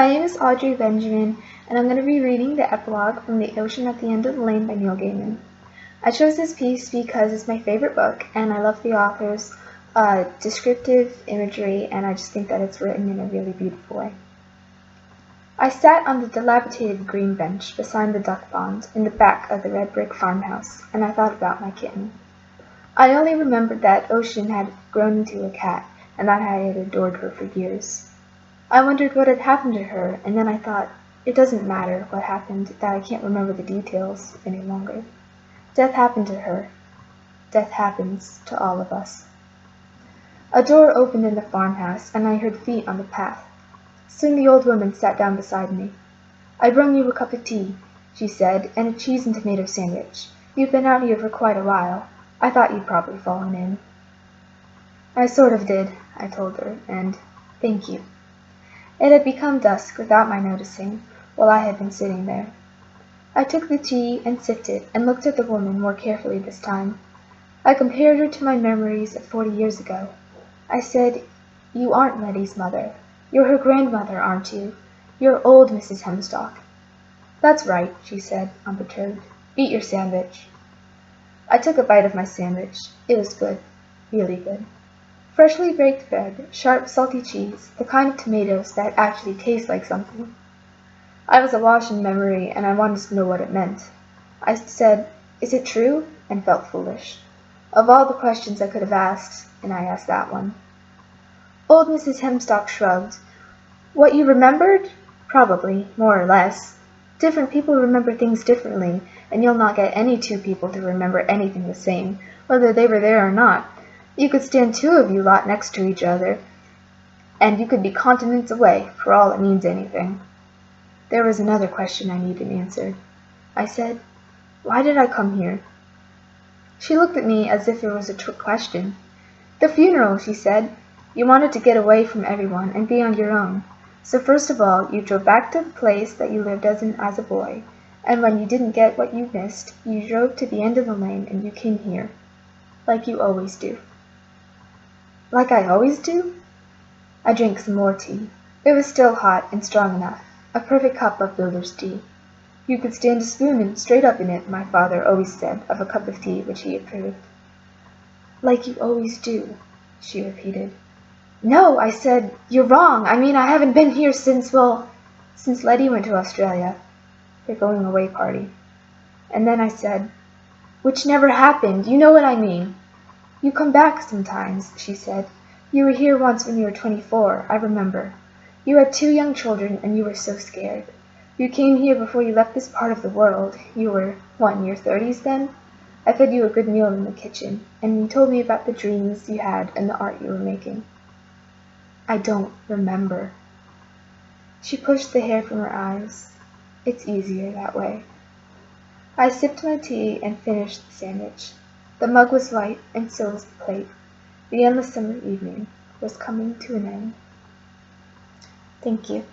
My name is Audrey Benjamin, and I'm going to be reading the epilogue from The Ocean at the End of the Lane by Neil Gaiman. I chose this piece because it's my favorite book, and I love the author's descriptive imagery, and I just think that it's written in a really beautiful way. I sat on the dilapidated green bench beside the duck pond in the back of the red brick farmhouse, and I thought about my kitten. I only remembered that Ocean had grown into a cat, and that I had adored her for years. I wondered what had happened to her, and then I thought, it doesn't matter what happened, that I can't remember the details any longer. Death happened to her. Death happens to all of us. A door opened in the farmhouse, and I heard feet on the path. Soon the old woman sat down beside me. "I brung you a cup of tea," she said, "and a cheese and tomato sandwich. You've been out here for quite a while. I thought you'd probably fallen in." "I sort of did," I told her, and thank you. It had become dusk without my noticing, while I had been sitting there. I took the tea and sipped it, and looked at the woman more carefully this time. I compared her to my memories of 40 years ago. I said, "You aren't Letty's mother. You're her grandmother, aren't you? You're old Mrs. Hemstock." "That's right," she said, unperturbed. "Eat your sandwich." I took a bite of my sandwich. It was good, really good. Freshly baked bread, sharp, salty cheese, the kind of tomatoes that actually taste like something. I was awash in memory, and I wanted to know what it meant. I said, "Is it true?" and felt foolish. Of all the questions I could have asked, and I asked that one. Old Mrs. Hemstock shrugged. "What you remembered? Probably, more or less. Different people remember things differently, and you'll not get any two people to remember anything the same, whether they were there or not. You could stand two of you lot next to each other, and you could be continents away, for all it means anything." There was another question I needed answered. I said, "Why did I come here?" She looked at me as if it was a trick question. "The funeral," she said. "You wanted to get away from everyone and be on your own. So first of all, you drove back to the place that you lived as a boy, and when you didn't get what you missed, you drove to the end of the lane and you came here. Like you always do." "Like I always do?" I drank some more tea. It was still hot and strong enough, a perfect cup of builder's tea. You could stand a spoon straight up in it, my father always said of a cup of tea which he approved. "Like you always do," she repeated. "No," I said, "you're wrong. I mean, I haven't been here since Letty went to Australia, her going away party." And then I said, "Which never happened. You know what I mean." "You come back sometimes," she said. "You were here once when you were 24, I remember. You had 2 young children, and you were so scared. You came here before you left this part of the world. You were, in your 30s then? I fed you a good meal in the kitchen, and you told me about the dreams you had and the art you were making." "I don't remember." She pushed the hair from her eyes. It's easier that way. I sipped my tea and finished the sandwich. The mug was white, and so was the plate. The endless summer evening was coming to an end. Thank you.